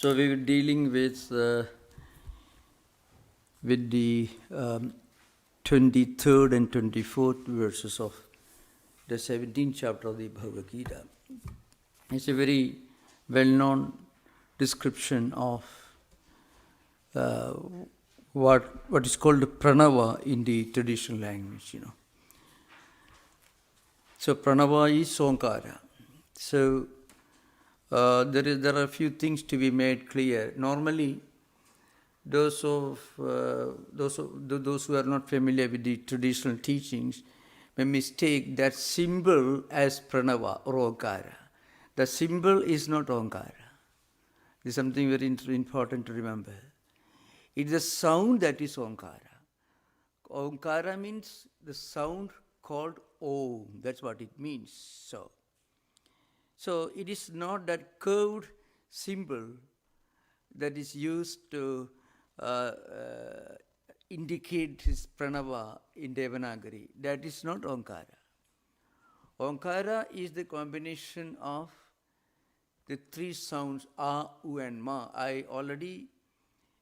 So we were dealing with the 23rd and 24th verses of the 17th chapter of the Bhagavad Gita. It's a very well-known description of what is called pranava in the traditional language, So pranava is Onkara. So there are a few things to be made clear. Normally, those who are not familiar with the traditional teachings may mistake that symbol as pranava or Onkara. The symbol is not Onkara. This is something very important to remember. It is the sound that is Onkara. Onkara means the sound called Om. That's what it means. So it is not that curved symbol that is used to indicate his pranava in Devanagari. That is not Onkara. Onkara is the combination of the three sounds A, U and Ma. I already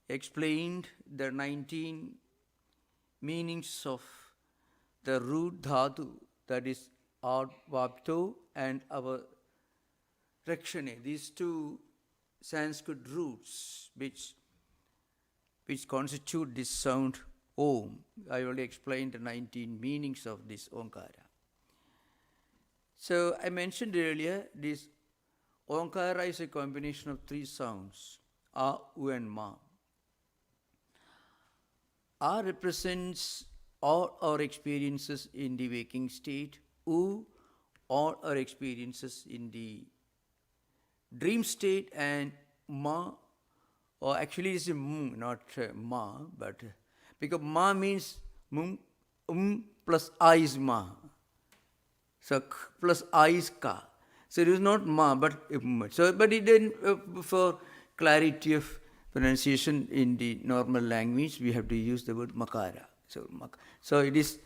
explained the 19 meanings of the root dhatu, that is Ad Vapto and our Rakshane. These two Sanskrit roots which constitute this sound Om. I already explained the 19 meanings of this Onkara. So I mentioned earlier, this Onkara is a combination of three sounds, A, U and Ma. A represents all our experiences in the waking state, U, all our experiences in the dream state, and Ma, or actually it's a not Ma, but because Ma means plus A is Ma. So plus I is Ka. So it is not Ma, but so. But it then, for clarity of pronunciation in the normal language, we have to use the word Makara. So it is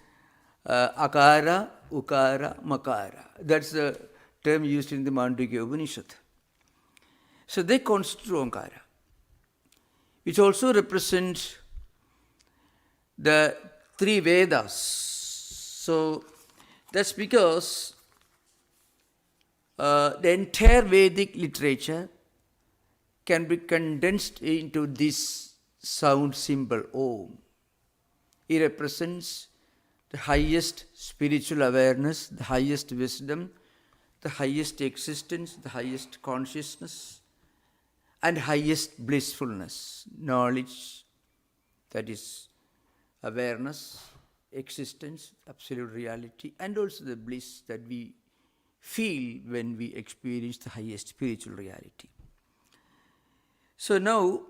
Akara, Ukara, Makara. That's the term used in the Mandukya Upanishad. So they constitute Onkara, which also represents the three Vedas. So that's because the entire Vedic literature can be condensed into this sound symbol Om. It represents the highest spiritual awareness, the highest wisdom, the highest existence, the highest consciousness, and highest blissfulness, knowledge, that is awareness, existence, absolute reality, and also the bliss that we feel when we experience the highest spiritual reality. So now,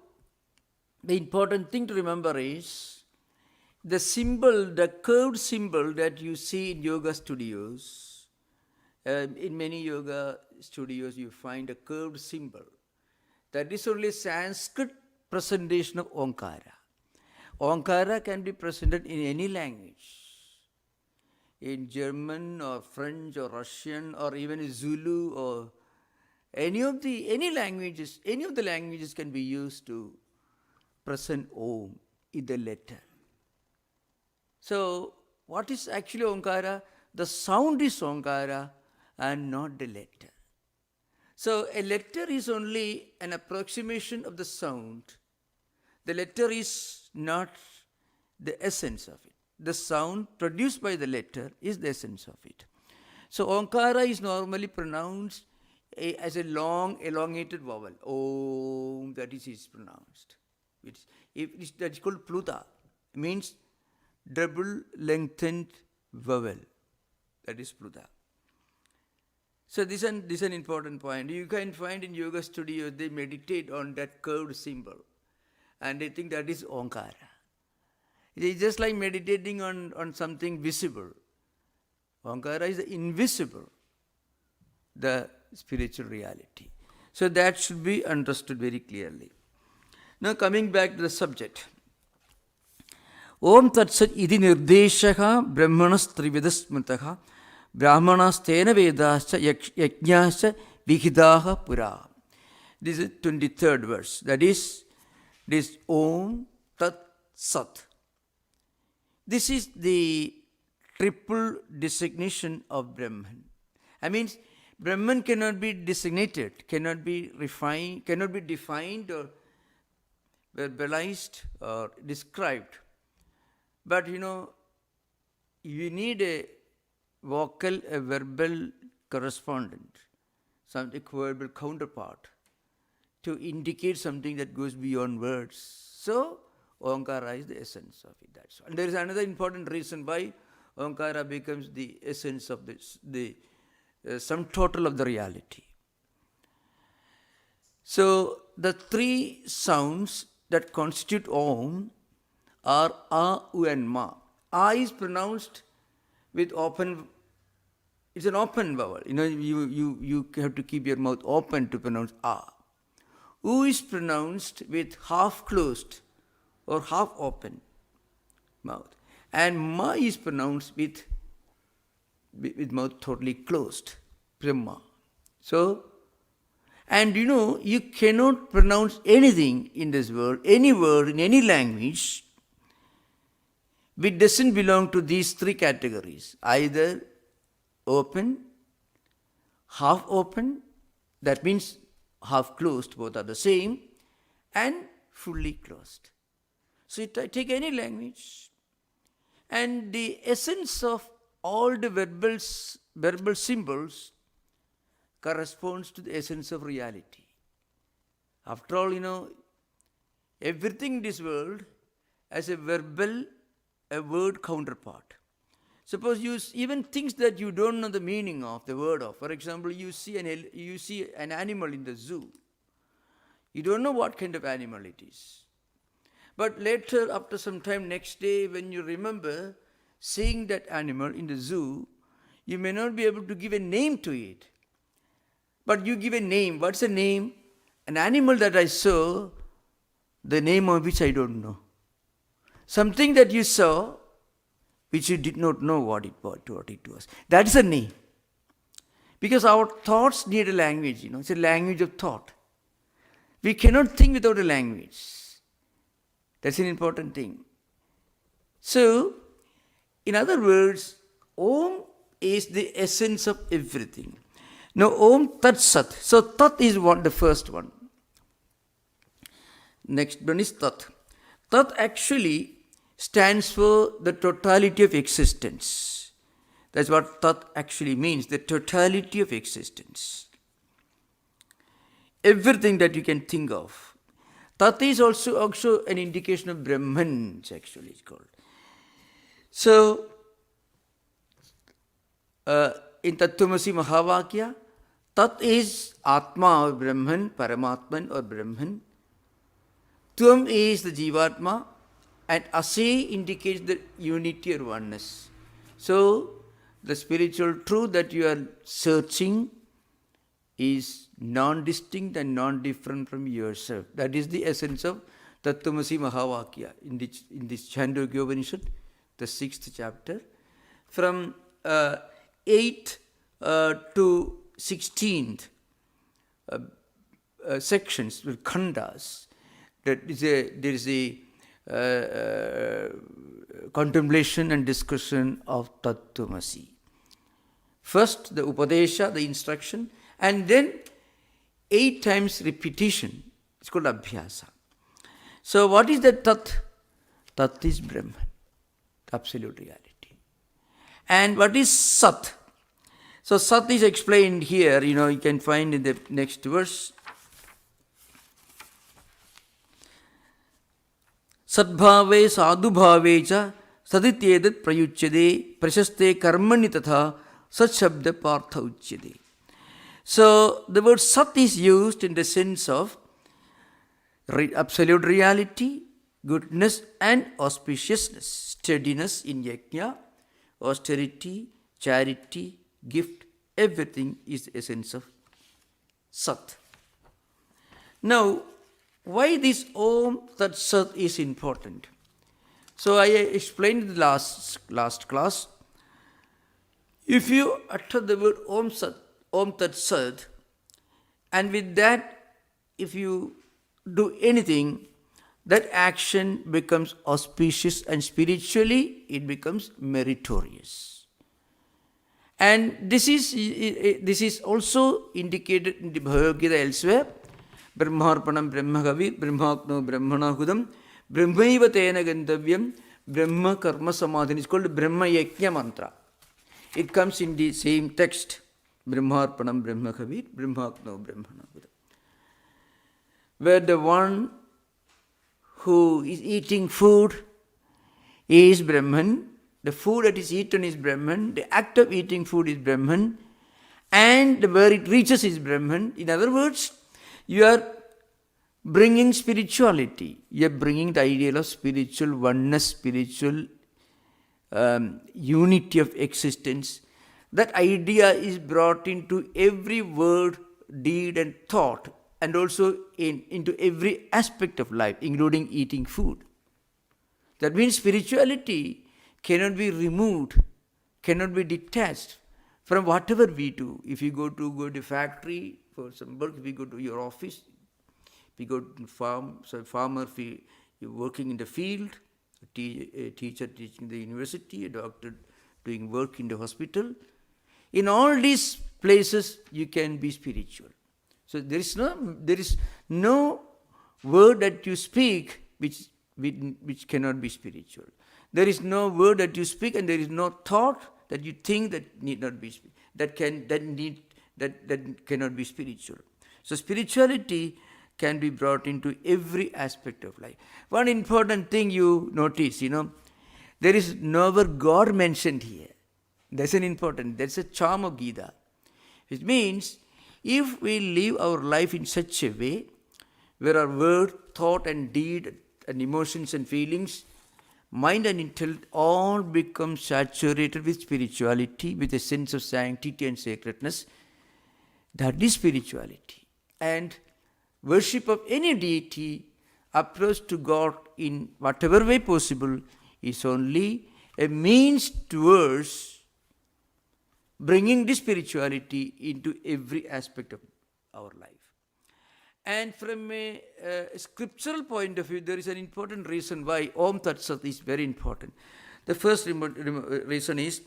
the important thing to remember is the symbol, the curved symbol that you see in yoga studios. In many yoga studios, you find a curved symbol. That is only Sanskrit presentation of Onkara. Onkara can be presented in any language. In German or French or Russian or even Zulu or any of the languages can be used to present Om in the letter. So what is actually Onkara? The sound is Onkara and not the letter. So a letter is only an approximation of the sound. The letter is not the essence of it. The sound produced by the letter is the essence of it. So Onkara is normally pronounced as a long elongated vowel. Om, that is pronounced. That is called Pluta. It means double lengthened vowel. That is Pluta. So this is an important point. You can find in yoga studio, they meditate on that curved symbol. And they think that is Onkara. It is just like meditating on something visible. Onkara is the invisible, the spiritual reality. So that should be understood very clearly. Now coming back to the subject. Om Tatsat Idi Nirdeshaha Brahmanas Trividasmataha Brahmanas Tena Vedascha Yajnascha Vihidaha Pura. This is 23rd verse. That is, this Om Tat Sat. This is the triple designation of Brahman. I mean, Brahman cannot be designated, cannot be refined, cannot be defined or verbalized or described. But you need a vocal, a verbal correspondent, some verbal counterpart to indicate something that goes beyond words. So, Omkara is the essence of it. That's all. And there is another important reason why Omkara becomes the essence of the sum total of the reality. So, the three sounds that constitute Om are A, U and Ma. A is pronounced with open, it's an open vowel. You have to keep your mouth open to pronounce A. U is pronounced with half closed or half open mouth. And Ma is pronounced with mouth totally closed. Brahma. So, and you cannot pronounce anything in this world, any word in any language, which doesn't belong to these three categories. Either open, half open, that means half closed, both are the same, and fully closed. So take any language, and the essence of all the verbal symbols corresponds to the essence of reality. After all, everything in this world has a word counterpart. Suppose you even things that you don't know the meaning of, the word of. For example, you see an animal in the zoo. You don't know what kind of animal it is. But later, after some time, next day, when you remember seeing that animal in the zoo, you may not be able to give a name to it. But you give a name. What's the name? An animal that I saw, the name of which I don't know. Something that you saw, which you did not know what it was. That's a name. Because our thoughts need a language, it's a language of thought. We cannot think without a language. That's an important thing. So, in other words, Om is the essence of everything. Now, Om Tat Sat. So, Tat is the first one. Next one is Tat. Tat actually stands for the totality of existence. That's what Tat actually means, the totality of existence. Everything that you can think of. Tat is also an indication of Brahman, actually it's called. So, in Tattwamasi Mahavakya, Tat is Atma or Brahman, Paramatman or Brahman. Tvam is the Jivatma, and Asi indicates the unity or oneness. So, the spiritual truth that you are searching is non-distinct and non-different from yourself. That is the essence of Tattwamasi Mahavakya in this Chandogya Upanishad, the 6th chapter. From 8 to 16th sections, with khandas, there is a contemplation and discussion of Tattwamasi. First, the Upadesha, the instruction, and then 8 times repetition. It's called Abhyasa. So, what is the Tat? Tat is Brahman, absolute reality. And what is Sat? So, Sat is explained here, you can find in the next verse. Sadbhave sadhubhave cha sadityedat prayuchyade prashaste karmani tatha satshabda partha uchyade. So, the word Sat is used in the sense of absolute reality, goodness and auspiciousness, steadiness in yajna, austerity, charity, gift, everything is the essence of Sat. Now, why this Om Tat Sat is important? So, I explained in the last class. If you utter the word Om Tat Sat, and with that if you do anything, that action becomes auspicious and spiritually it becomes meritorious. And this is also indicated in the Bhagavad Gita elsewhere. Brahmarpanam Brahmagavir Brahmakno Brahmanahudam Brahmaiva Tena Gandavyam Brahma Karma Samadhin. It's called Brahma Yajna Mantra. It comes in the same text. Brahmarpanam Brahmagavir Brahmakno Brahmanahudam. Where the one who is eating food is Brahman, the food that is eaten is Brahman, the act of eating food is Brahman, and where it reaches is Brahman. In other words, you are bringing spirituality. You are bringing the ideal of spiritual oneness, spiritual unity of existence. That idea is brought into every word, deed and thought, and also into every aspect of life, including eating food. That means spirituality cannot be removed, cannot be detached from whatever we do. If you go to factory for some work, if you go to your office, if you go to farm, so farmer, you're working in the field, a teacher teaching in the university, a doctor doing work in the hospital. In all these places, you can be spiritual. So there is no word that you speak which cannot be spiritual. There is no word that you speak, and there is no thought that you think that need not be that cannot be spiritual. So spirituality can be brought into every aspect of life. One important thing you notice, there is no word God mentioned here. That's a charm of Gita. Which means, if we live our life in such a way, where our word, thought and deed and emotions and feelings, mind and intellect all become saturated with spirituality, with a sense of sanctity and sacredness, that is spirituality. And worship of any deity, approach to God in whatever way possible, is only a means towards bringing this spirituality into every aspect of our life. And from a scriptural point of view, there is an important reason why Om Tat Sat is very important. The first reason is,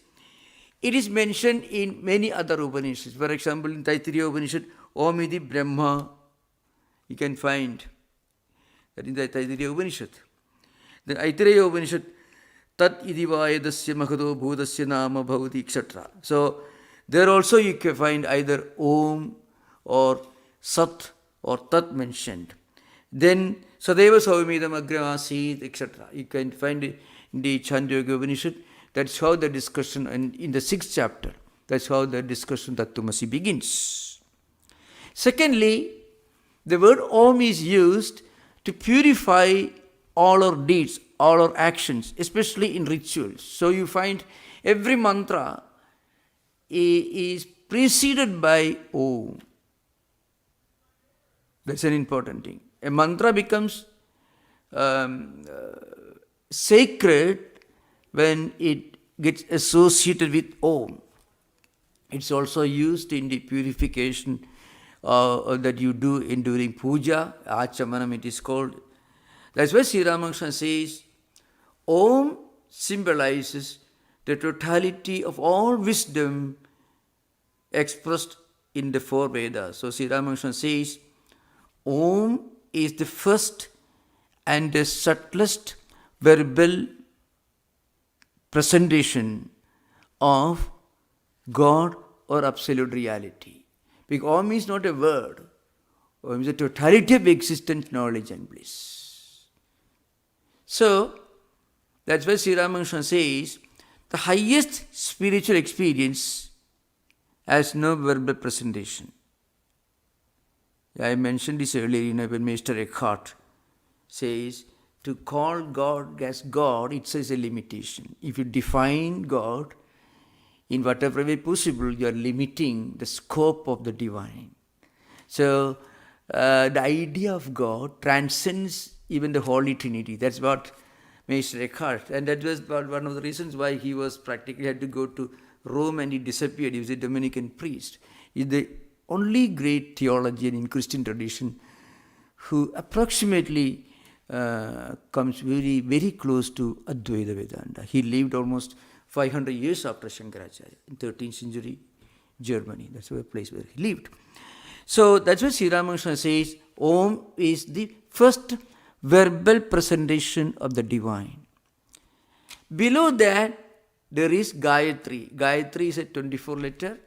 it is mentioned in many other Upanishads. For example, in Taittiriya Upanishad, Om Iti Brahma, you can find that in the Taittiriya Upanishad. The Aitareya Upanishad, Tat iti vayadasya mahado bhudasya nama bhavati, etc. So, there also you can find either Om or Sat or Tat mentioned. Then, Sadeva Saumidam Agramasid, etc. You can find it in the Chandogya Upanishad. That's how the discussion, and in the 6th chapter, that's how the discussion Tattvamasi begins. Secondly, the word Om is used to purify all our deeds, all our actions, especially in rituals. So you find every mantra is preceded by Om. That's an important thing. A mantra becomes sacred when it gets associated with Om. It's also used in the purification that you do during puja, achamanam it is called. That's why Sri Ramakrishna says, Om symbolizes the totality of all wisdom expressed in the 4 Vedas. So Sri Ramakrishna says, Om is the first and the subtlest verbal presentation of God or absolute reality. Because Om is not a word. Om is the totality of existence, knowledge and bliss. So, that's why Sri Ramakrishna says, the highest spiritual experience has no verbal presentation. I mentioned this earlier, when Mr. Eckhart says, to call God as God, it says a limitation. If you define God in whatever way possible, you are limiting the scope of the divine. So, the idea of God transcends even the Holy Trinity. That's what Mr. Eckhart, and that was one of the reasons why he was practically had to go to Rome and he disappeared. He was a Dominican priest. He's the only great theologian in Christian tradition who approximately comes very, very close to Advaita Vedanta. He lived almost 500 years after Shankaracharya in 13th century Germany. That's the place where he lived. So that's why Sri Ramakrishna says Om is the first verbal presentation of the divine. Below that, there is Gayatri. Gayatri is a 24 letter,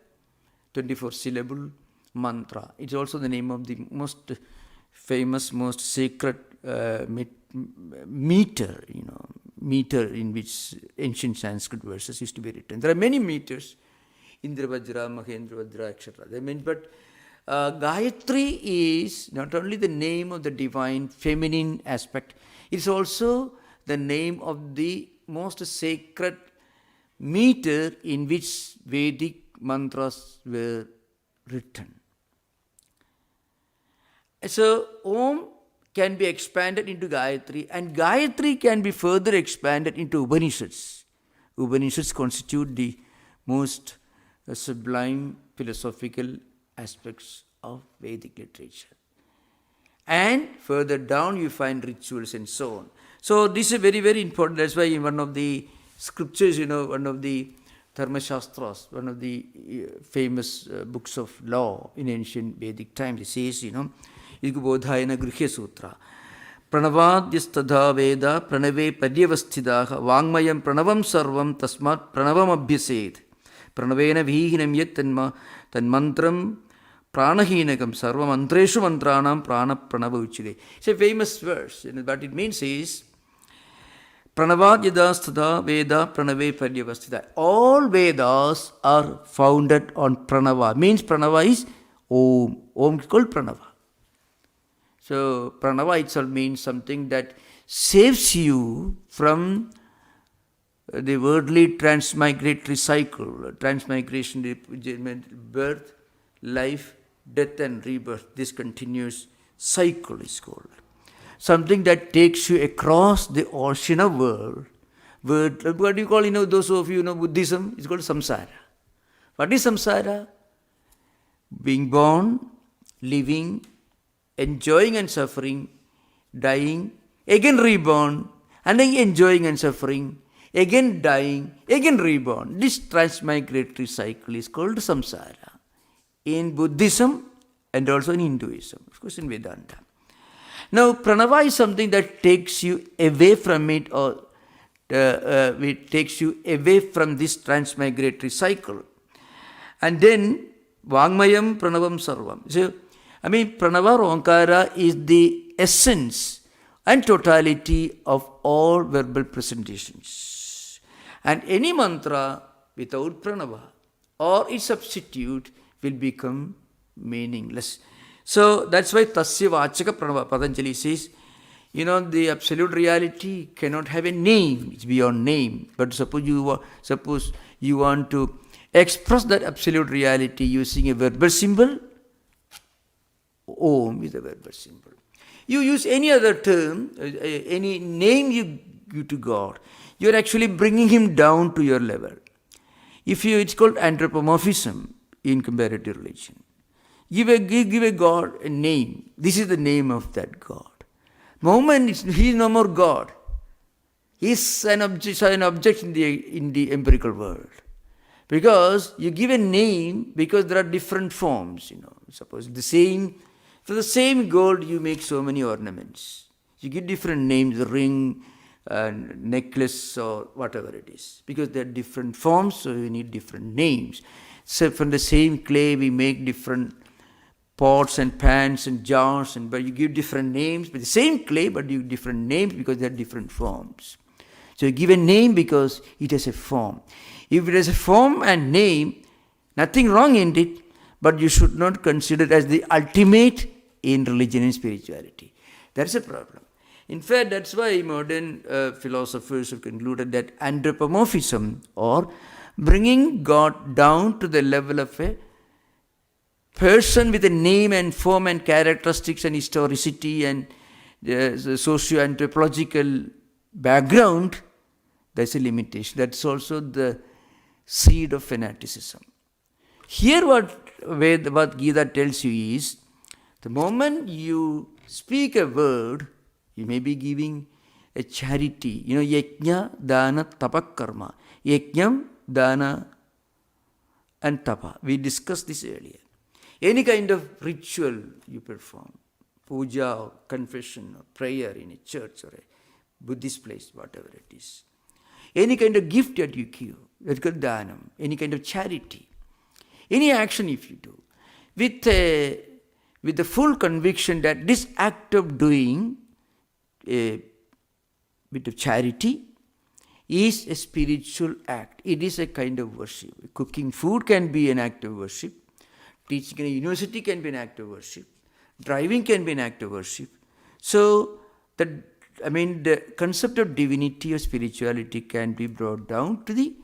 24 syllable mantra. It's also the name of the most famous, most sacred meter, meter in which ancient Sanskrit verses used to be written. There are many meters, Indra Vajra, Mahendra Vajra, etc. But Gayatri is not only the name of the divine feminine aspect, it's also the name of the most sacred meter in which Vedic mantras were written. So Om can be expanded into Gayatri, and Gayatri can be further expanded into Upanishads. Upanishads constitute the most sublime philosophical aspects of Vedic literature. And further down you find rituals and so on. So this is very, very important. That's why in one of the scriptures, one of the Dharma Shastras, one of the famous books of law in ancient Vedic times, it says, Igubodhayana Grihya Sutra. Pranavadyastadha Veda Pranave Padyavasthidaha Vangmayam Pranavam Sarvam Tasmat Pranavam Abhyased Pranavena Vihinam Yet Tanmantram Pranahinagam Sarva Mantreshu Mantranam Prana Pranava Uchide. It's a famous verse. What it means is Pranavadyastadha Veda Pranave Padyavasthidaha. All Vedas are founded on Pranava. Means Pranava is Om. Om is called Pranava. So, Pranava itself means something that saves you from the worldly transmigratory cycle. Transmigration, birth, life, death and rebirth. This continuous cycle is called. Something that takes you across the ocean of world. What do you call, those of you know Buddhism? It's called samsara. What is samsara? Being born, living, enjoying and suffering, dying, again reborn, and then enjoying and suffering, again dying, again reborn. This transmigratory cycle is called samsara in Buddhism and also in Hinduism, of course in Vedanta. Now, Pranava is something that takes you away from it, or it takes you away from this transmigratory cycle. And then, Vangmayam Pranavam Sarvam. So, Pranava or Onkara is the essence and totality of all verbal presentations. And any mantra without Pranava or its substitute will become meaningless. So that's why Tasya Vachaka Pranava, Patanjali says, the absolute reality cannot have a name, it's beyond name. But suppose you want to express that absolute reality using a verbal symbol, Om is a verbal symbol. You use any other term, any name you give to God, you are actually bringing Him down to your level. It's called anthropomorphism in comparative religion. Give a God a name. This is the name of that God. Moment He is no more God. He is an object in the empirical world. Because you give a name because there are different forms. Suppose for the same gold you make so many ornaments. You give different names, ring, necklace, or whatever it is. Because there are different forms, so you need different names. So from the same clay we make different pots and pans and jars, but you give different names. But the same clay, but you give different names because there are different forms. So you give a name because it has a form. If it has a form and name, nothing wrong in it, but you should not consider it as the ultimate in religion and spirituality. That's a problem. In fact, that's why modern philosophers have concluded that anthropomorphism, or bringing God down to the level of a person with a name and form and characteristics and historicity and the socio-anthropological background, that's a limitation. That's also the seed of fanaticism. Here what Gita tells you is, the moment you speak a word, you may be giving a charity. Yajna, dana, tapa, karma. Yajnam, dana, and tapa. We discussed this earlier. Any kind of ritual you perform, puja or confession or prayer in a church or a Buddhist place, whatever it is. Any kind of gift that you give, that's called dhanam. Any kind of charity. Any action if you do, with the full conviction that this act of doing a bit of charity is a spiritual act. It is a kind of worship. Cooking food can be an act of worship. Teaching in a university can be an act of worship. Driving can be an act of worship. So, the concept of divinity or spirituality can be brought down to the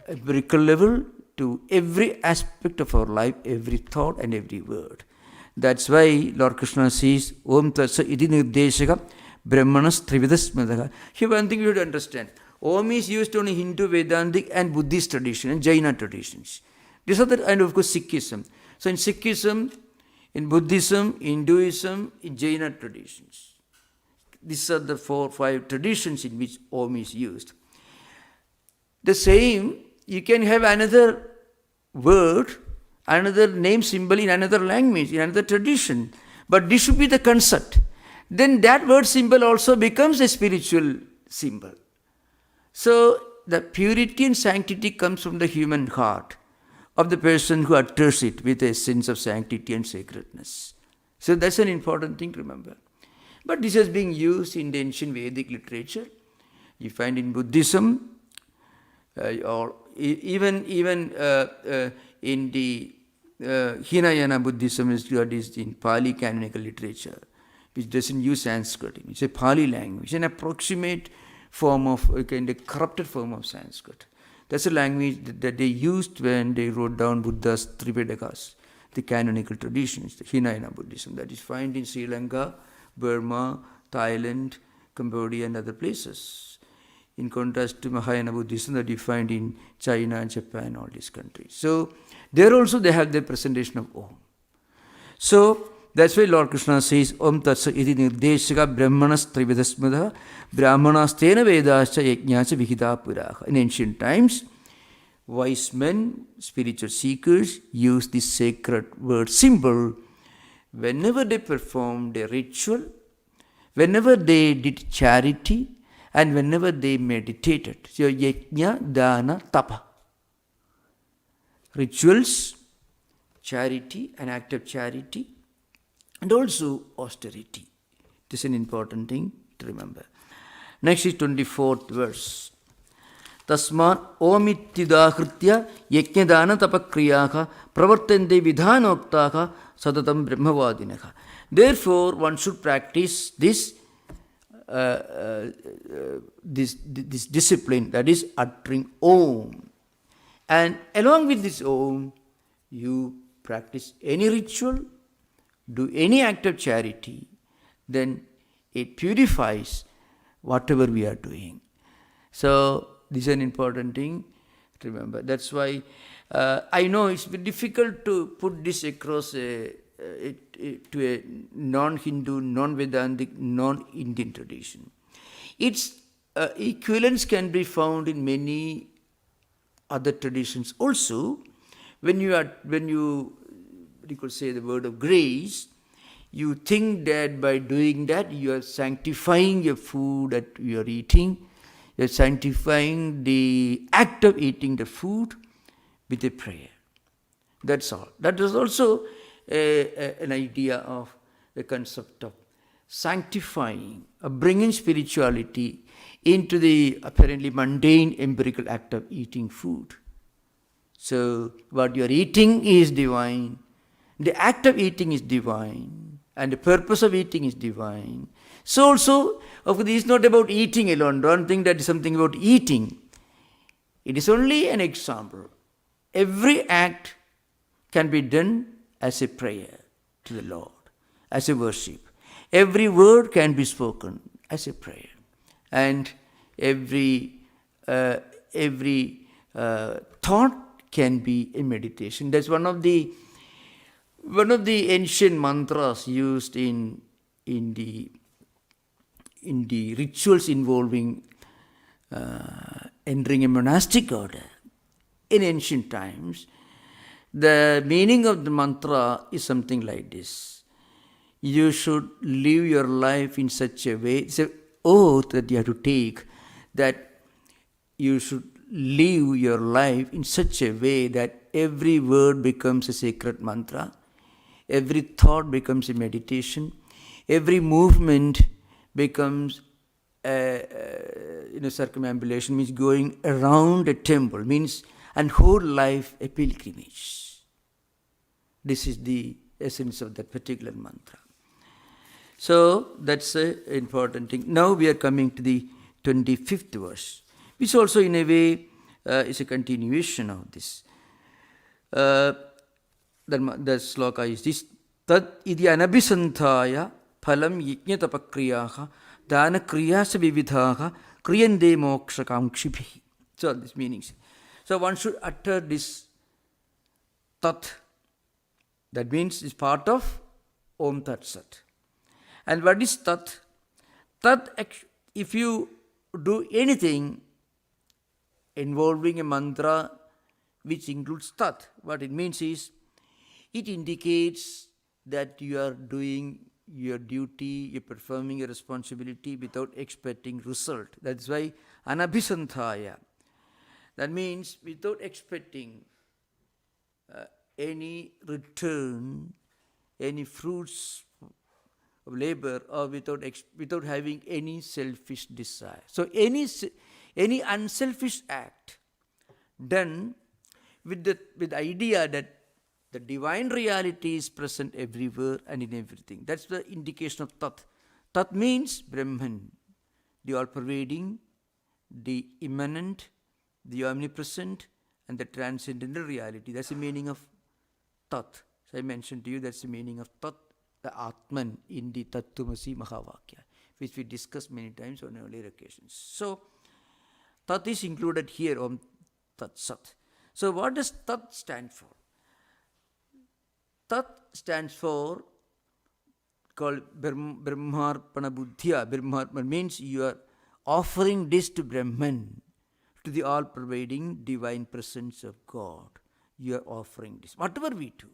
empirical level, to every aspect of our life, every thought and every word. That's why Lord Krishna says, Om Tatsa Iti Nirdeshaka Brahmanas Trividasmadaha. Here one thing you have to understand. Om is used only in Hindu, Vedantic and Buddhist tradition and Jaina traditions. These are the, and of course Sikhism. So in Sikhism, in Buddhism, Hinduism, in Jaina traditions. These are the 4 or 5 traditions in which Om is used. The same, you can have another word, another name symbol in another language, in another tradition. But this should be the concept. Then that word symbol also becomes a spiritual symbol. So the purity and sanctity comes from the human heart of the person who utters it with a sense of sanctity and sacredness. So that's an important thing to remember. But this has been used in the ancient Vedic literature. You find in Buddhism, or even in the Hinayana Buddhism is in Pali canonical literature, which doesn't use Sanskrit. It's a Pali language, an approximate form of, a kind of corrupted form of Sanskrit. That's a language that they used when they wrote down Buddha's Tripitakas, the canonical traditions, the Hinayana Buddhism that is found in Sri Lanka, Burma, Thailand, Cambodia and other places. In contrast to Mahayana Buddhism that you find in China and Japan, all these countries. So there also they have the presentation of Om. So that's why Lord Krishna says, Om Tatsa Iti Nirdeshaka Brahmanas Trividasmadaha Brahmanas Tena Vedascha Yajnacha Vihita Puraha. In ancient times, wise men, spiritual seekers, use this sacred word symbol whenever they performed a ritual, whenever they did charity, and whenever they meditated. So, yajna, dana, tapa. Rituals, charity, an act of charity, and also austerity. This is an important thing to remember. Next is 24th verse. Tasmat omittidahritya yajna dana tapakriyaha pravartante vidhanoktaha sadatam brahmavadinaha. Therefore, one should practice this discipline, that is uttering Om. And along with this Om, you practice any ritual, do any act of charity, then it purifies whatever we are doing. So this is an important thing to remember. That's why I know it's difficult to put this across to a non-Hindu, non-Vedantic, non-Indian tradition. Its equivalence can be found in many other traditions also. When you could say the word of grace, you think that by doing that you are sanctifying your food that you are eating. You are sanctifying the act of eating the food with a prayer. That's all. That is also an idea of the concept of sanctifying, of bringing spirituality into the apparently mundane empirical act of eating food. So what you are eating is divine, the act of eating is divine, and the purpose of eating is divine. So also, of course, this is not about eating alone. Don't think that is something about eating. It is only an example. Every act can be done as a prayer to the Lord, as a worship. Every word can be spoken as a prayer. And every thought can be a meditation. That's one of the One of the ancient mantras used in the rituals involving entering a monastic order in ancient times, the meaning of the mantra is something like this. You should live your life in such a way, it's an oath that you have to take, that you should live your life in such a way that every word becomes a sacred mantra, every thought becomes a meditation, every movement becomes a circumambulation, means going around a temple, means, and whole life a pilgrimage. This is the essence of that particular mantra. So that's an important thing. Now we are coming to the 25th verse, which also in a way is a continuation of this. The sloka is this: Tad idi anabhisantaya phalam yajñatapakriyaha dana kriyasa vividhaha kriyande moksha kamkshibihi. So this meanings. So one should utter this tat. That means it's part of Om Tat Sat. And what is tat? Tat, if you do anything involving a mantra which includes tat, what it means is, it indicates that you are doing your duty, you're performing your responsibility without expecting result. That's why anabhisantaya. That means without expecting any return, any fruits of labor, or without having any selfish desire. So any unselfish act done with the idea that the divine reality is present everywhere and in everything. That's the indication of tat. Tat means Brahman, the all-pervading, the immanent, the omnipresent, and the transcendental reality. That's the meaning of tat. So I mentioned to you that's the meaning of tat, the Atman in the Tattwamasi Mahavakya, which we discussed many times on earlier occasions. So tat is included here on Tat Sat. So what does tat stand for? Tat stands for, called Brahmarpana Buddhya. Brahmarpana means you are offering this to Brahman, to the all-pervading divine presence of God. You are offering this. Whatever we do,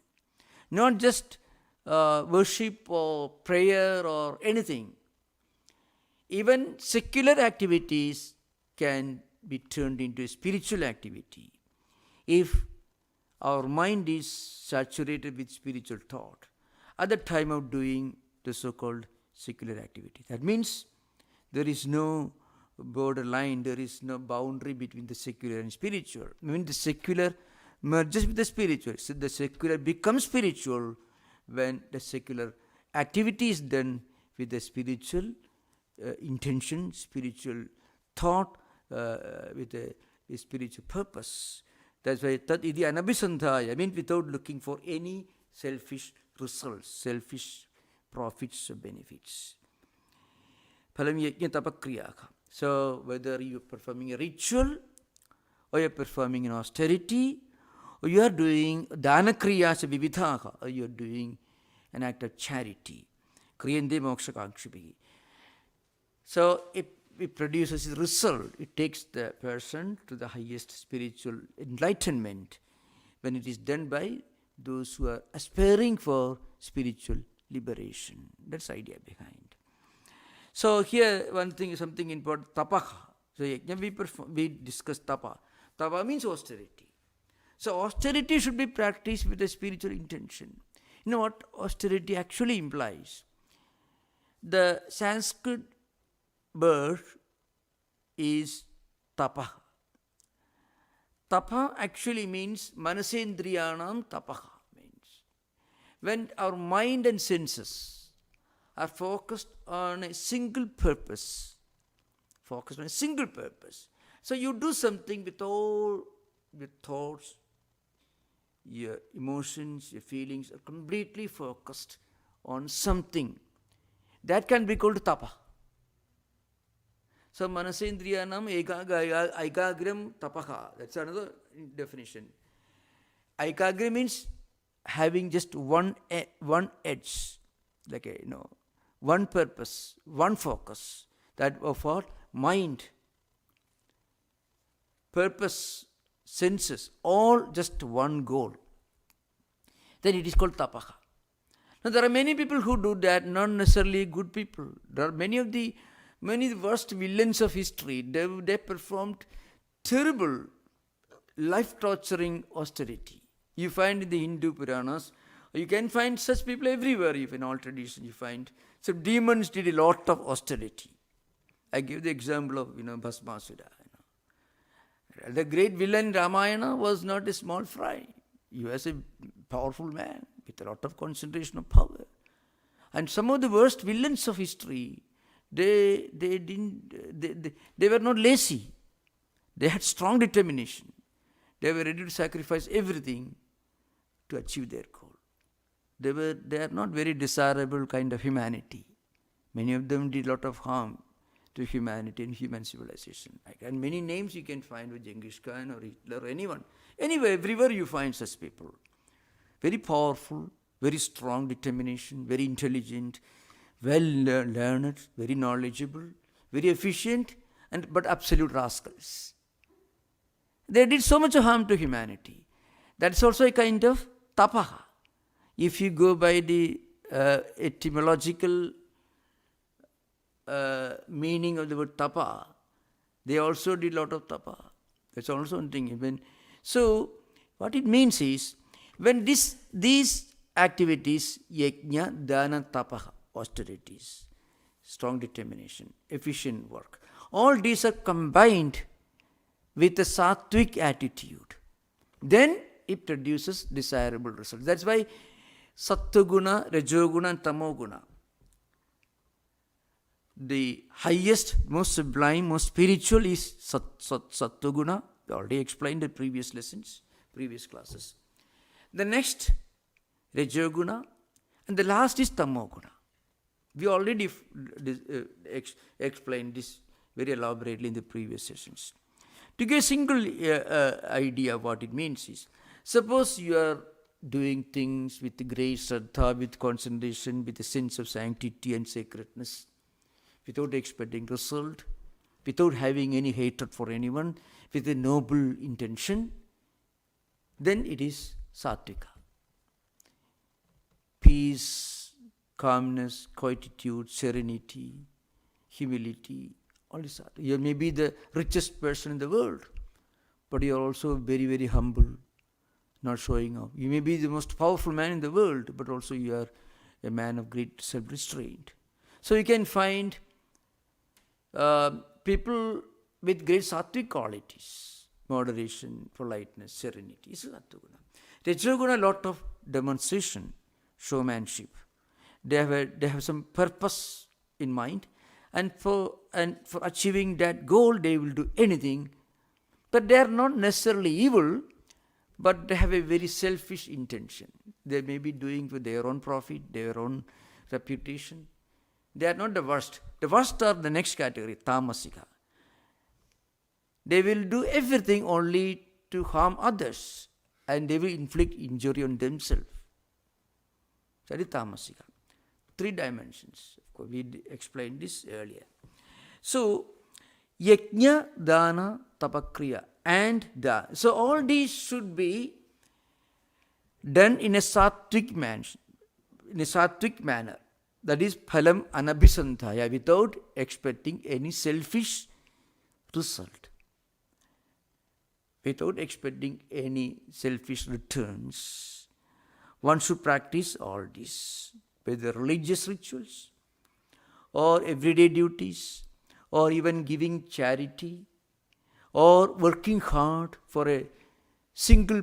not just worship or prayer or anything. Even secular activities can be turned into a spiritual activity if our mind is saturated with spiritual thought at the time of doing the so-called secular activity. That means there is no borderline, there is no boundary between the secular and spiritual. I mean, the secular merges with the spiritual. So the secular becomes spiritual when the secular activity is done with the spiritual intention, spiritual thought, with a spiritual purpose. That's why tat idi anabhisantaya, I mean without looking for any selfish results, selfish profits or benefits. Phalam yajña tapakriyaha. So whether you're performing a ritual, or you're performing an austerity, or you are doing dana kriyasa vividhaha, or you're doing an act of charity, kriyande moksha kamkshibihi. So it produces a result. It takes the person to the highest spiritual enlightenment when it is done by those who are aspiring for spiritual liberation. That's the idea behind. So here one thing is something important, tapaha. So we discussed tapa. Tapa means austerity. So austerity should be practiced with a spiritual intention. You know what austerity actually implies? The Sanskrit word is tapa. Tapa actually means manasendriyanam tapaha. Means when our mind and senses are focused on a single purpose. So you do something with all your thoughts, your emotions, your feelings are completely focused on something. That can be called tapa. So manasendriyanam ekagram tapaha. That's another definition. Ekagram means having just one edge, like a, one purpose, one focus, that of our mind, purpose, senses, all just one goal, then it is called tapaha. Now there are many people who do that, not necessarily good people. There are many of the worst villains of history. They performed terrible, life-torturing austerity. You find in the Hindu Puranas, you can find such people everywhere. If in all traditions you find. So demons did a lot of austerity. I give the example of Bhasmasura. The great villain Ramayana was not a small fry. He was a powerful man with a lot of concentration of power. And some of the worst villains of history, they were not lazy. They had strong determination. They were ready to sacrifice everything to achieve their goal. They are not very desirable kind of humanity. Many of them did a lot of harm to humanity and human civilization. And many names you can find with Genghis Khan or Hitler or anyone. Anyway, everywhere you find such people. Very powerful, very strong determination, very intelligent, well learned, very knowledgeable, very efficient, but absolute rascals. They did so much harm to humanity. That's also a kind of tapaha. If you go by the etymological meaning of the word tapa, they also did a lot of tapa. That's also one thing. So, what it means is, when these activities, yajna, dana, tapaha, austerities, strong determination, efficient work, all these are combined with a sattvic attitude, then it produces desirable results. That's why sattva-guna, rajoguna and tamoguna, the highest, most sublime, most spiritual is sattva-guna. We already explained in previous lessons, previous classes. The next, rajoguna, and the last is tamoguna. We already explained this very elaborately in the previous sessions. To get a single idea of what it means is, suppose you are doing things with great shraddha, with concentration, with a sense of sanctity and sacredness, without expecting result, without having any hatred for anyone, with a noble intention, then it is sattvika. Peace, calmness, quietude, serenity, humility, all this. You may be the richest person in the world, but you are also very, very humble, not showing off. You may be the most powerful man in the world, but also you are a man of great self-restraint. So you can find people with great sattvic qualities, moderation, politeness, serenity. This is sattva-guna. Rajoguna, a lot of demonstration, showmanship. They have some purpose in mind, and for achieving that goal, they will do anything. But they are not necessarily evil, but they have a very selfish intention. They may be doing for their own profit, their own reputation. They are not the worst. The worst are the next category, tamasika. They will do everything only to harm others, and they will inflict injury on themselves. That is tamasika. 3 dimensions. Of course, we explained this earlier. So, yajna, dana, tapakriya, and dana. So, all these should be done in a sattvic manner. That is, phalam anabhisandhaya, without expecting any selfish result. Without expecting any selfish returns. One should practice all this, whether religious rituals, or everyday duties, or even giving charity, or working hard for a single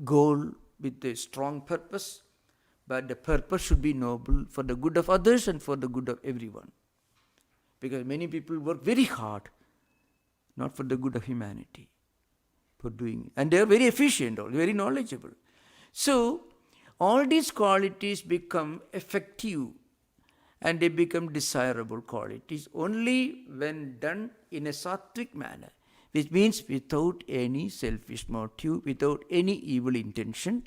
goal with a strong purpose. But the purpose should be noble, for the good of others and for the good of everyone. Because many people work very hard, not for the good of humanity, for doing. And they are very efficient, very knowledgeable. So, all these qualities become effective and they become desirable qualities only when done in a sattvic manner, which means without any selfish motive, without any evil intention,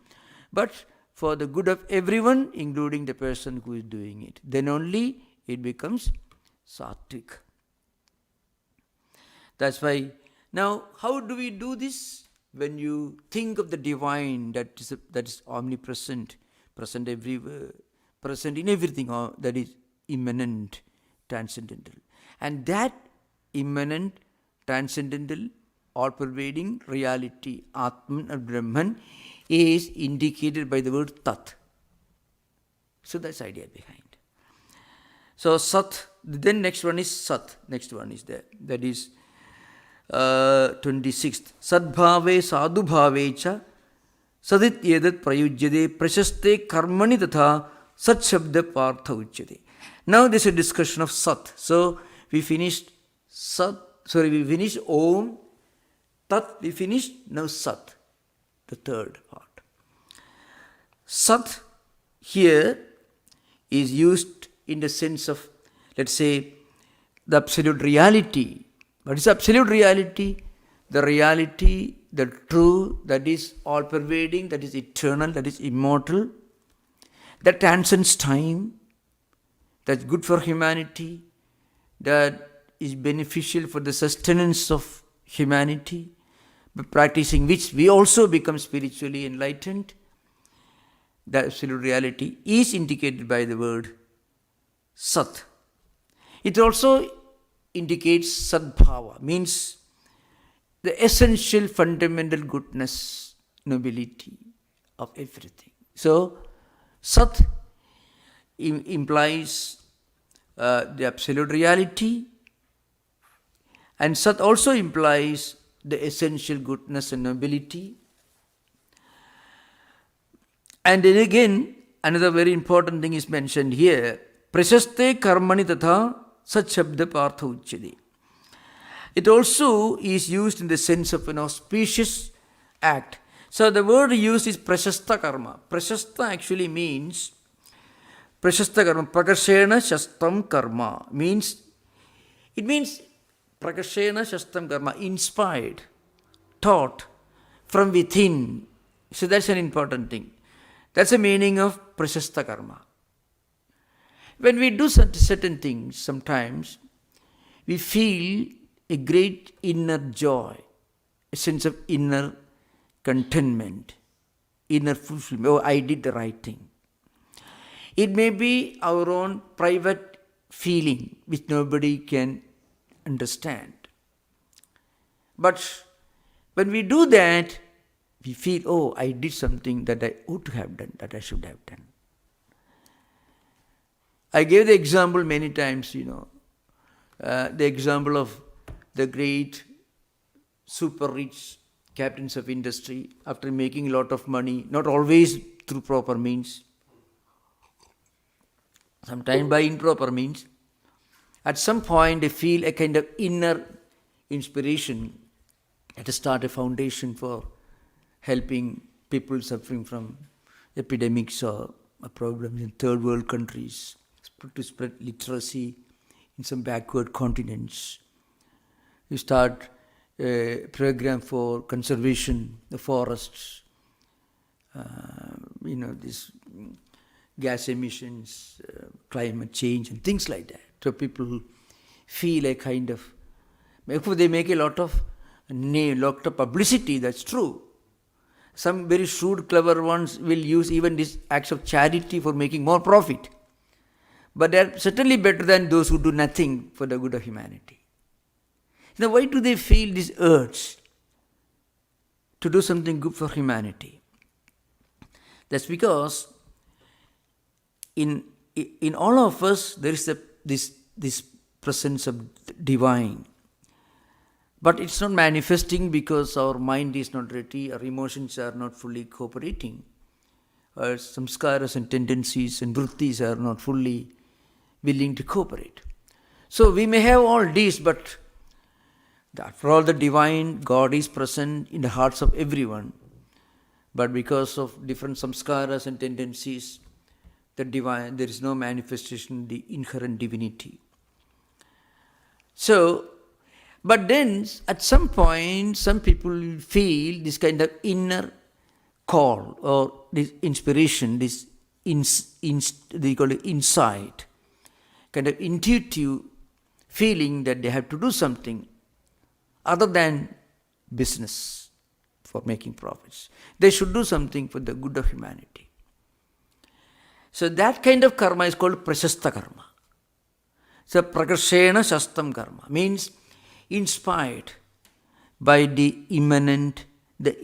but for the good of everyone, including the person who is doing it. Then only it becomes sattvic. That's why, now how do we do this? When you think of the divine that is omnipresent, present everywhere, present in everything, that is immanent, transcendental. And that immanent, transcendental, all-pervading reality, Atman or Brahman, is indicated by the word Tat. So that's the idea behind. So Sat, then next one is Sat. Next one is there. That is 26th. Sadbhave sadhubhave cha sadit yedat prayujyade prashaste karmani tatha sat shabda partha uchyade. Now this is a discussion of Sat. So we finished Om, Tat we finished, now Sat, the third part. Sat here is used in the sense of, let's say, the absolute reality. What is absolute reality? The reality, the true, that is all-pervading, that is eternal, that is immortal, that transcends time, that's good for humanity, that is beneficial for the sustenance of humanity, by practicing which we also become spiritually enlightened. The absolute reality is indicated by the word Sat. It also indicates Sadbhava, means the essential fundamental goodness, nobility of everything. So Sat implies the absolute reality, and Sat also implies the essential goodness and nobility. And then again, another very important thing is mentioned here. Prashaste karmani tatha sat shabda partha uchyade. It also is used in the sense of an auspicious act. So the word used is prashasta karma. Prashasta actually means, prashasta karma, prakashena shastam karma, it means prakashena shastam karma, inspired, taught from within. So that's an important thing. That's the meaning of prashasta karma. When we do certain things, sometimes we feel a great inner joy, a sense of inner contentment, inner fulfillment. Oh, I did the right thing. It may be our own private feeling which nobody can understand. But when we do that, we feel, oh, I did something that I ought to have done, that I should have done. I gave the example many times, the example of the great super rich captains of industry, after making a lot of money, not always through proper means, sometimes by improper means, at some point they feel a kind of inner inspiration to start a foundation for helping people suffering from epidemics or problems in third world countries, to spread literacy in some backward continents. You start a program for conservation, the forests, this gas emissions, climate change, and things like that. So people feel a kind of, they make a lot of publicity, that's true. Some very shrewd, clever ones will use even these acts of charity for making more profit. But they are certainly better than those who do nothing for the good of humanity. Now, why do they feel this urge to do something good for humanity? That's because in all of us there is this presence of divine. But it's not manifesting because our mind is not ready, our emotions are not fully cooperating, our samskaras and tendencies and vrittis are not fully willing to cooperate. So we may have all these, but after all, the divine God is present in the hearts of everyone. But because of different samskaras and tendencies, the divine, there is no manifestation of the inherent divinity. So But then, at some point, some people feel this kind of inner call or this inspiration, this they call it insight, kind of intuitive feeling that they have to do something other than business for making profits. They should do something for the good of humanity. So that kind of karma is called prashasta karma. So prakarshena shastam karma means inspired by the immanent, the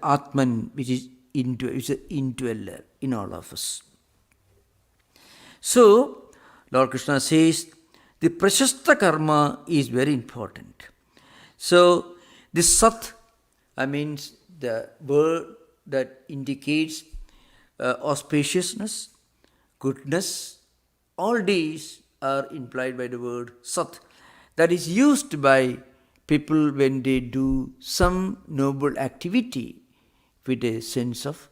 Atman, which is indweller in all of us. So, Lord Krishna says, the prashasta karma is very important. So, this sat, means the word that indicates auspiciousness, goodness, all these are implied by the word sat, that is used by people when they do some noble activity with a sense of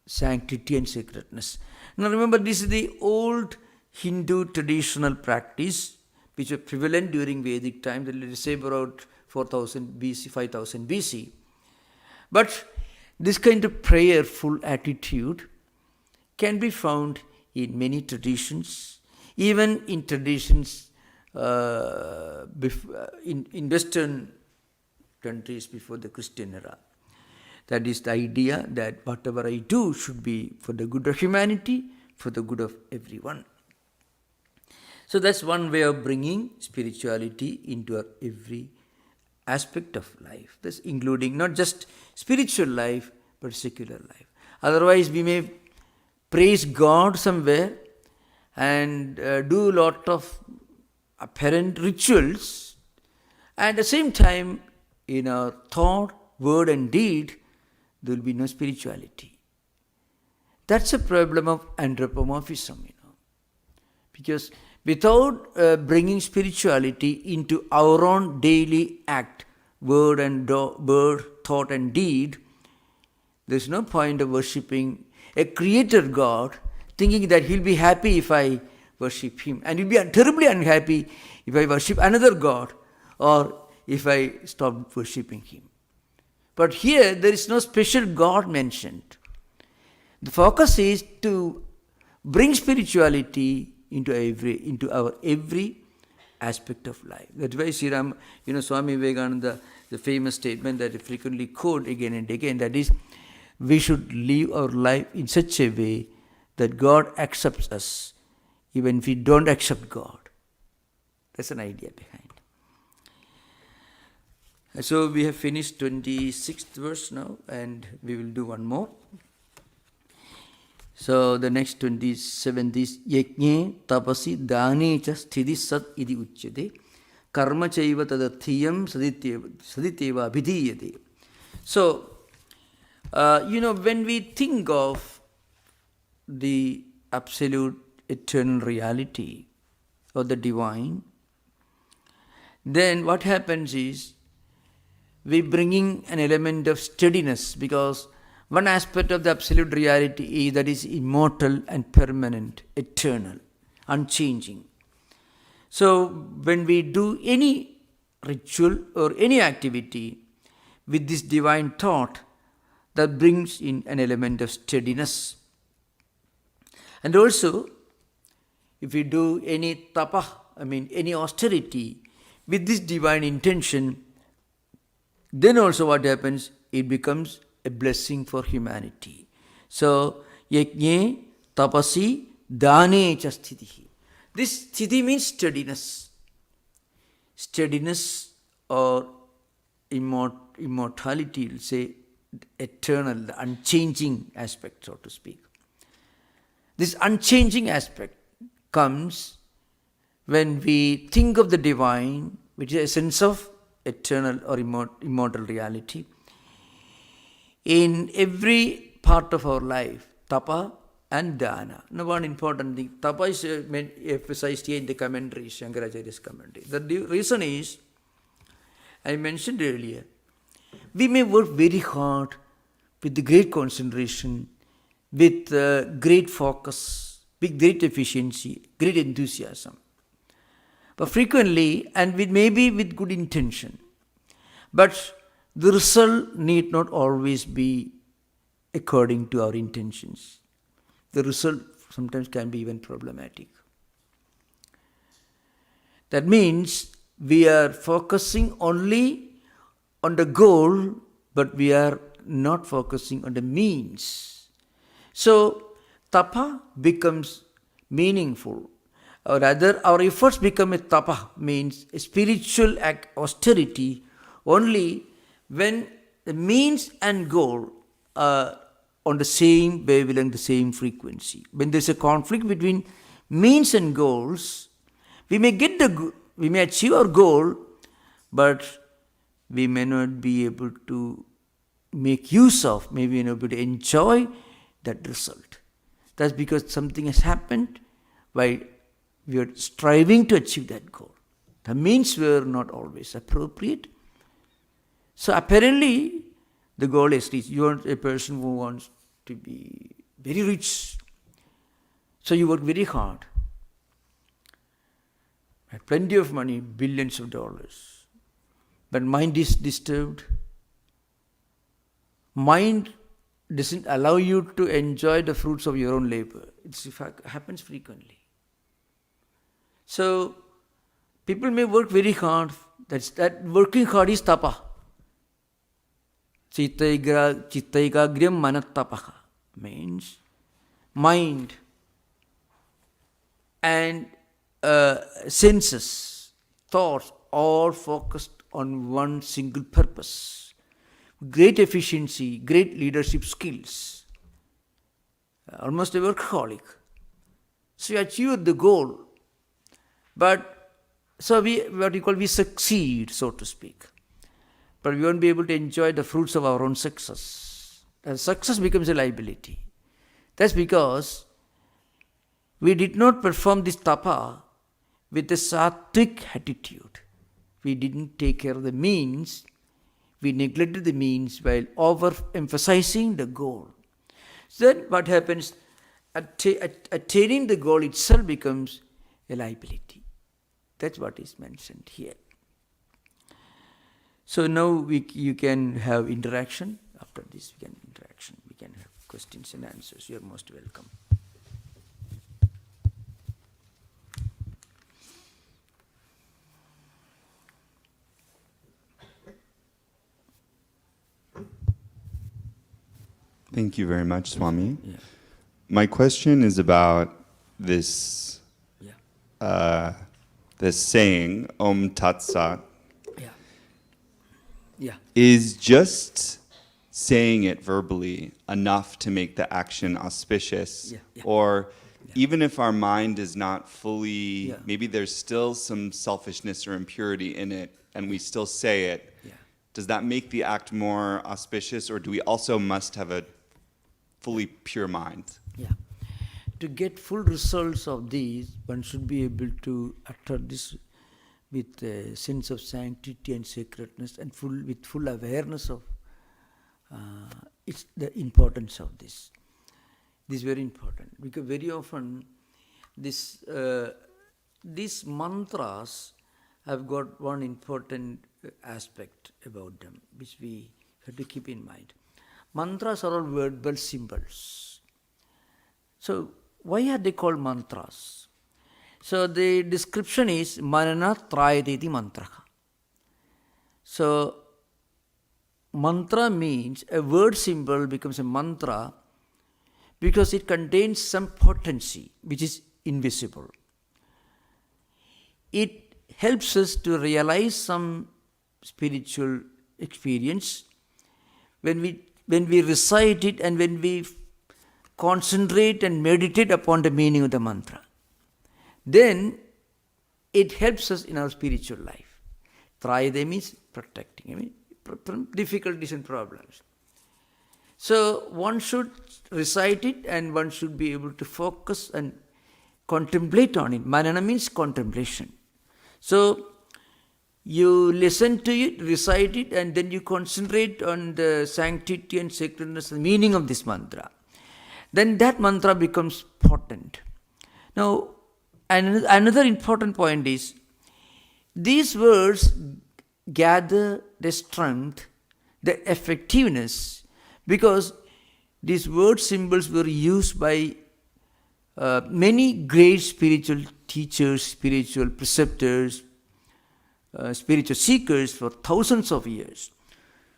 sanctity and sacredness. Now remember, this is the old Hindu traditional practice which was prevalent during Vedic time, let us say about 4000 BC, 5000 BC. But this kind of prayerful attitude can be found in many traditions, even in traditions in Western countries before the Christian era. That is the idea that whatever I do should be for the good of humanity, for the good of everyone. So that's one way of bringing spirituality into our every aspect of life. That's including not just spiritual life, but secular life. Otherwise, we may praise God somewhere and do a lot of apparent rituals, and at the same time, in our thought, word and deed, there will be no spirituality. That's a problem of anthropomorphism, because without bringing spirituality into our own daily act, word, thought and deed, there's no point of worshipping a creator God, thinking that he'll be happy if I worship him, and he'll be terribly unhappy if I worship another God or if I stop worshipping him. But here there is no special God mentioned. The focus is to bring spirituality into our every aspect of life. That's why Sri Ram, Swami Vivekananda, the famous statement that I frequently quote again and again, that is, we should live our life in such a way that God accepts us, even if we don't accept God. That's an idea behind. So we have finished 26th verse now, and we will do one more. So the next 27th is Yajñe tapasi dāne cha sthiti sat iti uchyate karma chaiva tadarthiyam saditeva abhidhiyate. So, when we think of the absolute eternal reality or the divine, then what happens is we bringing an element of steadiness, because one aspect of the absolute reality is that is immortal and permanent, eternal, unchanging. So when we do any ritual or any activity with this divine thought, that brings in an element of steadiness. And also, if we do any tapa, any austerity with this divine intention, then also what happens? It becomes a blessing for humanity. So, yajñe tapasi dāne cha sthitihi. This sthiti means steadiness. Steadiness or immortality, we'll say eternal, the unchanging aspect, so to speak. This unchanging aspect comes when we think of the divine, which is a sense of eternal or immortal reality, in every part of our life, tapa and dana. Now, one important thing, tapa is emphasized here in the commentary, Shankaracharya's commentary. The reason is, I mentioned earlier, we may work very hard with the great concentration, with great focus, with great efficiency, great enthusiasm. but frequently and maybe with good intention. But the result need not always be according to our intentions. The result sometimes can be even problematic. That means we are focusing only on the goal, but we are not focusing on the means. So, tapa becomes meaningful. Or rather, our efforts become a tapa, means a spiritual austerity, only when the means and goal are on the same wavelength, the same frequency. When there is a conflict between means and goals, we may achieve our goal, but we may not be able to make use of, maybe not able to enjoy that result. That's because something has happened while we are striving to achieve that goal. The means were not always appropriate. So apparently, the goal is reached. You are a person who wants to be very rich. So you work very hard. Have plenty of money, billions of dollars. But mind is disturbed. Mind doesn't allow you to enjoy the fruits of your own labor. It happens frequently. So, people may work very hard. That working hard is tapa. Chittaigagram manatapaha means mind and senses, thoughts, all focused on one single purpose. Great efficiency, great leadership skills. Almost a workaholic. So you achieve the goal. But so we succeed, so to speak. But we won't be able to enjoy the fruits of our own success. And success becomes a liability. That's because we did not perform this tapa with a sattvic attitude. We didn't take care of the means. We neglected the means while overemphasizing the goal. So then what happens? Attaining the goal itself becomes a liability. That's what is mentioned here. So now you can have interaction. After this, we can have questions and answers. You are most welcome. Thank you very much, Swami. Yeah. My question is about this this saying, Om Tat Sat. Yeah. Is just saying it verbally enough to make the action auspicious? Or even if our mind is not fully, maybe there's still some selfishness or impurity in it, and we still say it, does that make the act more auspicious, or do we also must have a fully pure mind? Yeah. To get full results of these, one should be able to utter this with a sense of sanctity and sacredness and with full awareness of the importance of this. This is very important because very often these mantras have got one important aspect about them which we have to keep in mind. Mantras are all verbal symbols. So why are they called mantras? So the description is manana trayatiti mantraha. So mantra means a word symbol becomes a mantra because it contains some potency which is invisible. It helps us to realize some spiritual experience when we recite it and when we concentrate and meditate upon the meaning of the mantra. Then it helps us in our spiritual life. Trayade means protecting, from difficulties and problems. So one should recite it and one should be able to focus and contemplate on it. Manana means contemplation. So you listen to it, recite it, and then you concentrate on the sanctity and sacredness, the meaning of this mantra. Then that mantra becomes potent. Now, another important point is, these words gather the strength, the effectiveness, because these word symbols were used by many great spiritual teachers, spiritual preceptors, spiritual seekers for thousands of years,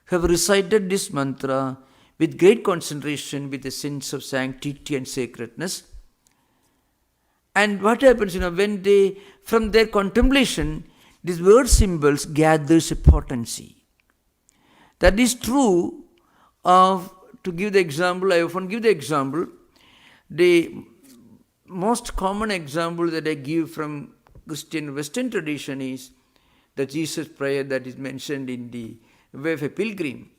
have recited this mantra with great concentration, with a sense of sanctity and sacredness. And what happens, when they, from their contemplation, these word symbols gathers a potency. That is true of, to give the example, I often give the example, the most common example that I give from Christian Western tradition is the Jesus prayer that is mentioned in the Way of a Pilgrim,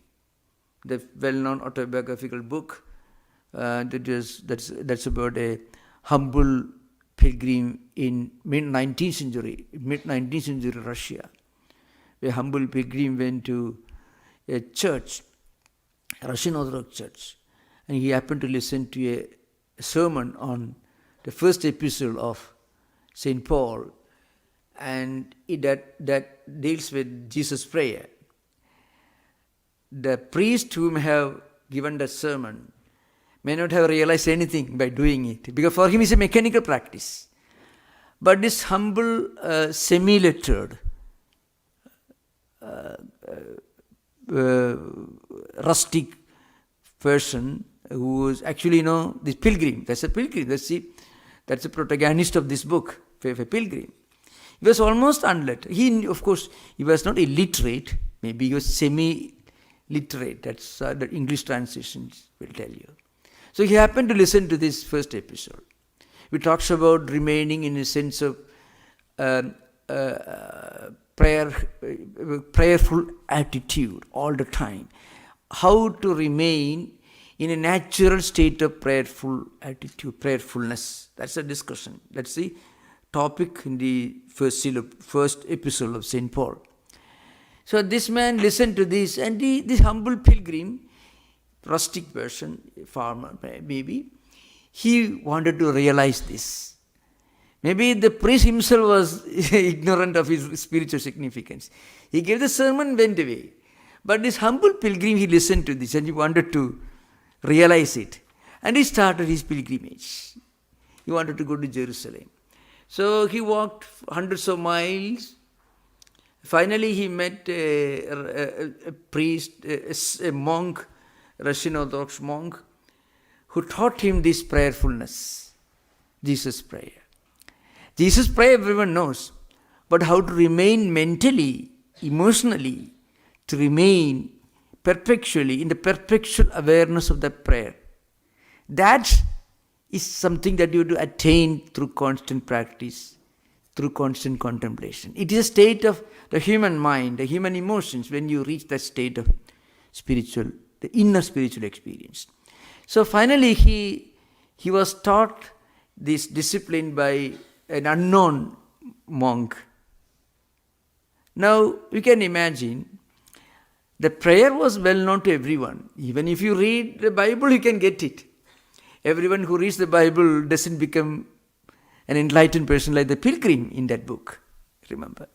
the well-known autobiographical book that's about a humble pilgrim in mid-19th century Russia. A humble pilgrim went to a church, a Russian Orthodox church, and he happened to listen to a sermon on the first epistle of St. Paul, and that deals with Jesus' prayer. The priest whom have given the sermon may not have realized anything by doing it, because for him it's a mechanical practice. But this humble, semi-lettered, rustic person who was actually, this pilgrim, that's a pilgrim, that's the protagonist of this book, Way of a Pilgrim. He was almost unlettered. Of course, he was not illiterate, maybe he was semi-literate, that's the English translations will tell you. So he happened to listen to this first episode. It talks about remaining in a sense of prayerful attitude all the time. How to remain in a natural state of prayerful attitude, prayerfulness. That's a discussion. That's the topic in the first epistle of St. Paul. So this man listened to this, and this humble pilgrim, rustic person, farmer maybe, he wanted to realize this. Maybe the priest himself was ignorant of his spiritual significance. He gave the sermon, went away. But this humble pilgrim, he listened to this and he wanted to realize it. And he started his pilgrimage. He wanted to go to Jerusalem. So he walked hundreds of miles. Finally, he met a priest, a monk, Russian Orthodox monk, who taught him this prayerfulness, Jesus' prayer. Jesus' prayer everyone knows, but how to remain mentally, emotionally, to remain perpetually in the perpetual awareness of that prayer. That is something that you have to attain through constant practice, through constant contemplation. It is a state of the human mind, the human emotions, when you reach that state of the inner spiritual experience. So finally he was taught this discipline by an unknown monk. Now you can imagine, the prayer was well known to everyone. Even if you read the Bible, you can get it. Everyone who reads the Bible doesn't become an enlightened person like the pilgrim in that book, remember.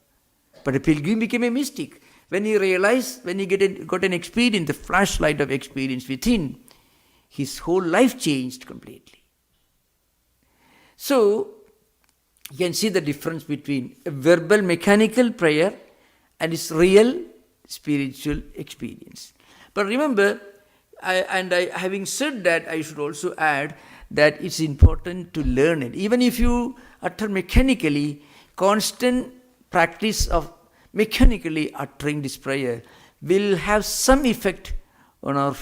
But the pilgrim became a mystic. When he realized, when he got an experience, the flashlight of experience within, his whole life changed completely. So, you can see the difference between a verbal mechanical prayer and its real spiritual experience. But remember, having said that, I should also add that it's important to learn it. Even if you utter mechanically, constant practice of mechanically uttering this prayer will have some effect on our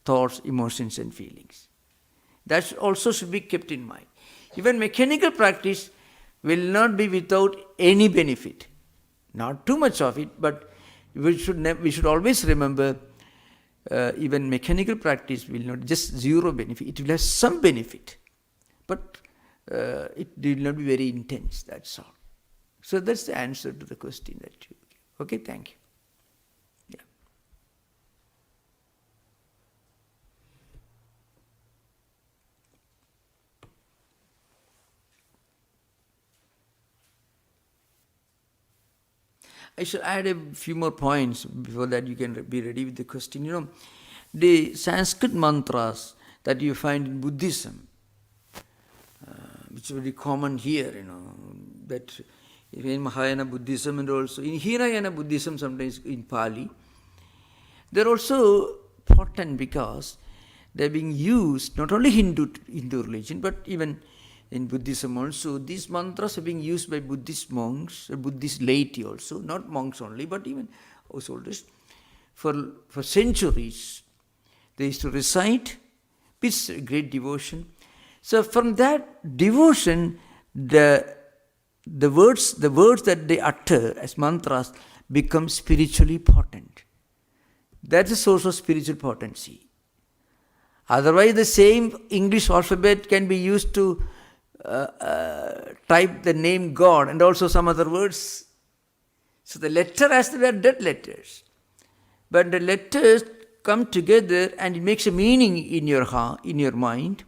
thoughts, emotions and feelings. That also should be kept in mind. Even mechanical practice will not be without any benefit. Not too much of it, but we should always remember, even mechanical practice will not just zero benefit. It will have some benefit, but it will not be very intense, that's all. So that's the answer to the question that you give. Okay, thank you. Yeah. I shall add a few more points. Before that you can be ready with the question. The Sanskrit mantras that you find in Buddhism, which is very common here, that in Mahayana Buddhism and also in Hinayana Buddhism, sometimes in Pali, they're also important because they're being used not only Hindu religion, but even in Buddhism also. These mantras are being used by Buddhist monks, Buddhist laity also, not monks only, but even householders. For centuries, they used to recite with great devotion. So from that devotion, the words that they utter as mantras become spiritually potent. That's the source of spiritual potency. Otherwise, the same English alphabet can be used to type the name God and also some other words. So the letter has to be dead letters. But the letters come together and it makes a meaning in your heart, in your mind,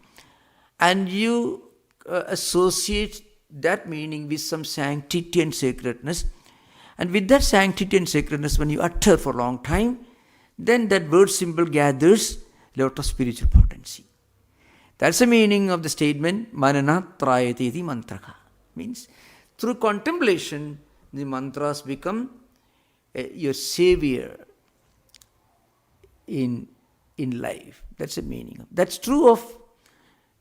and you associate that meaning with some sanctity and sacredness. And with that sanctity and sacredness, when you utter for a long time, then that word symbol gathers a lot of spiritual potency. That's the meaning of the statement, Mananat Trayate iti mantraka. Means, through contemplation, the mantras become your savior in life. That's the meaning. That's true of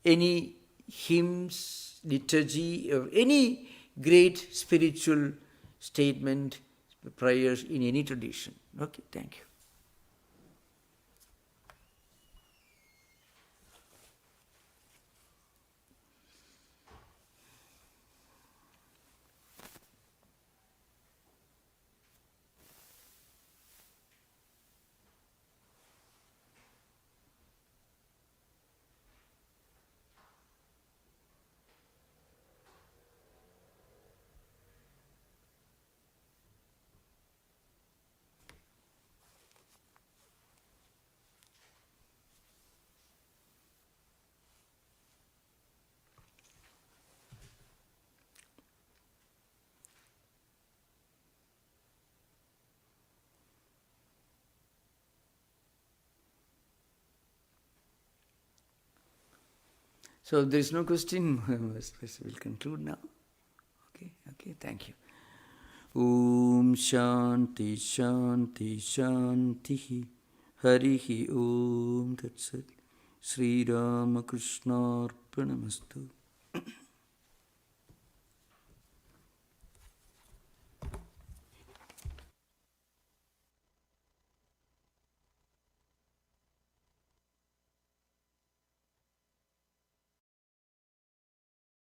any hymns, liturgy, or any great spiritual statement, prayers in any tradition. Okay, thank you. So if there is no question, we'll conclude now. Okay, thank you. Om Shanti Shanti Shanti Harihi Om Tat Sat Sri Rama Krishna Arpanamastu.